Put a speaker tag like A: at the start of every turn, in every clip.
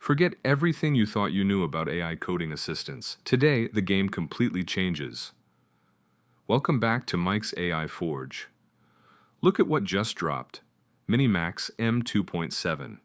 A: Forget everything you thought you knew about AI coding assistants. Today, the game completely changes. Welcome back to Mike's AI Forge. Look at what just dropped. MiniMax M2.7.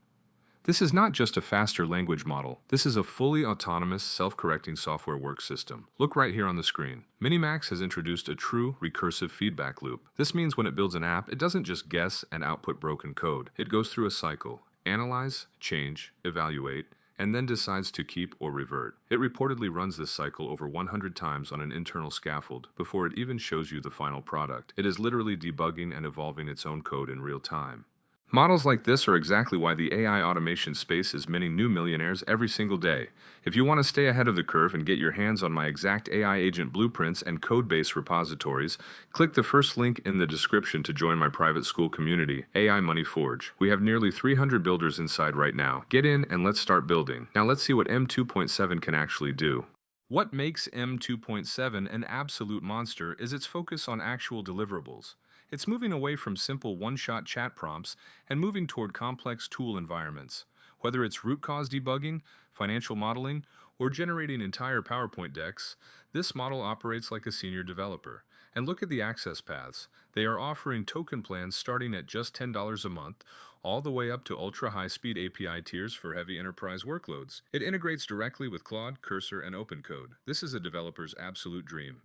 A: This is not just a faster language model. This is a fully autonomous, self-correcting software work system. Look right here on the screen. MiniMax has introduced a true recursive feedback loop. This means when it builds an app, it doesn't just guess and output broken code. It goes through a cycle. Analyze, change, evaluate, and then decides to keep or revert. It reportedly runs this cycle over 100 times on an internal scaffold before it even shows you the final product. It is literally debugging and evolving its own code in real time. Models like this are exactly why the AI automation space is minting new millionaires every single day. If you want to stay ahead of the curve and get your hands on my exact AI agent blueprints and code-based repositories, click the first link in the description to join my private school community, AI Money Forge. We have nearly 300 builders inside right now. Get in and let's start building. Now let's see what M2.7 can actually do. What makes M2.7 an absolute monster is its focus on actual deliverables. It's moving away from simple one-shot chat prompts and moving toward complex tool environments. Whether it's root cause debugging, financial modeling, or generating entire PowerPoint decks, this model operates like a senior developer. And look at the access paths. They are offering token plans starting at just $10 a month, all the way up to ultra-high-speed API tiers for heavy enterprise workloads. It integrates directly with Claude, Cursor, and OpenCode. This is a developer's absolute dream.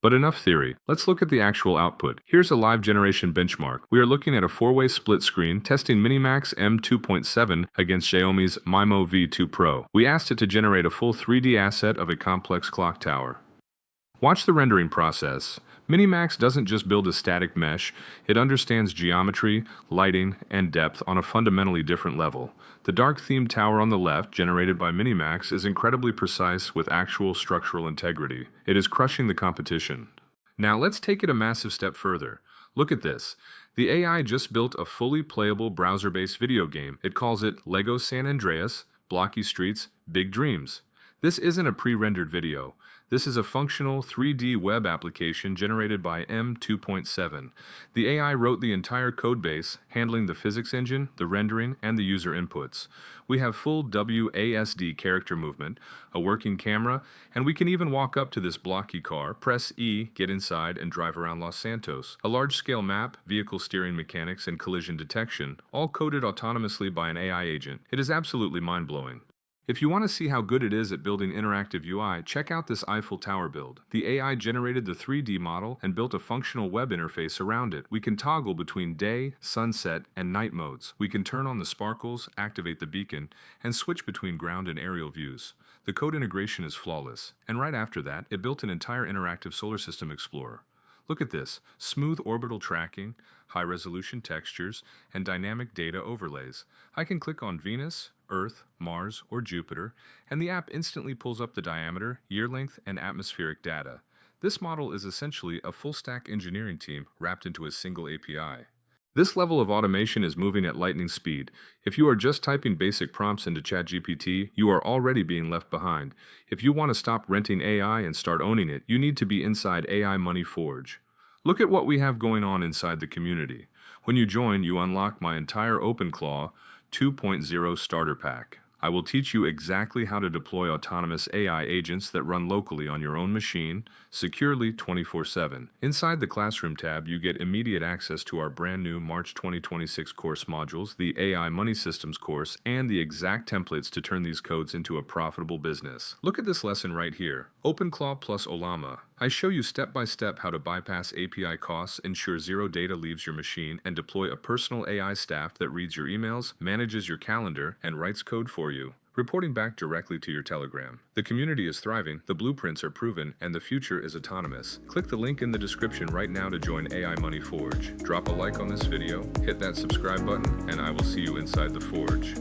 A: But enough theory. Let's look at the actual output. Here's a live generation benchmark. We are looking at a 4-way split screen testing MiniMax M2.7 against Xiaomi's MiMo V2 Pro. We asked it to generate a full 3D asset of a complex clock tower. Watch the rendering process. MiniMax doesn't just build a static mesh, it understands geometry, lighting, and depth on a fundamentally different level. The dark-themed tower on the left, generated by MiniMax, is incredibly precise with actual structural integrity. It is crushing the competition. Now let's take it a massive step further. Look at this. The AI just built a fully playable browser-based video game. It calls it Lego San Andreas, Blocky Streets, Big Dreams. This isn't a pre-rendered video. This is a functional 3D web application generated by M2.7. The AI wrote the entire codebase, handling the physics engine, the rendering, and the user inputs. We have full WASD character movement, a working camera, and we can even walk up to this blocky car, press E, get inside, and drive around Los Santos. A large-scale map, vehicle steering mechanics, and collision detection, all coded autonomously by an AI agent. It is absolutely mind-blowing. If you want to see how good it is at building interactive UI, check out this Eiffel Tower build. The AI generated the 3D model and built a functional web interface around it. We can toggle between day, sunset, and night modes. We can turn on the sparkles, activate the beacon, and switch between ground and aerial views. The code integration is flawless. And right after that, it built an entire interactive solar system explorer. Look at this. Smooth orbital tracking, high-resolution textures, and dynamic data overlays. I can click on Venus, Earth, Mars, or Jupiter, and the app instantly pulls up the diameter, year length, and atmospheric data. This model is essentially a full-stack engineering team wrapped into a single API. This level of automation is moving at lightning speed. If you are just typing basic prompts into ChatGPT, you are already being left behind. If you want to stop renting AI and start owning it, you need to be inside AI Money Forge. Look at what we have going on inside the community. When you join, you unlock my entire OpenClaw 2.0 starter pack. I will teach you exactly how to deploy autonomous AI agents that run locally on your own machine, securely 24/7. Inside the Classroom tab, you get immediate access to our brand new March 2026 course modules, the AI Money Systems course, and the exact templates to turn these codes into a profitable business. Look at this lesson right here. OpenClaw plus Olama. I show you step-by-step how to bypass API costs, ensure zero data leaves your machine, and deploy a personal AI staff that reads your emails, manages your calendar, and writes code for you, reporting back directly to your Telegram. The community is thriving, the blueprints are proven, and the future is autonomous. Click the link in the description right now to join AI Money Forge. Drop a like on this video, hit that subscribe button, and I will see you inside the Forge.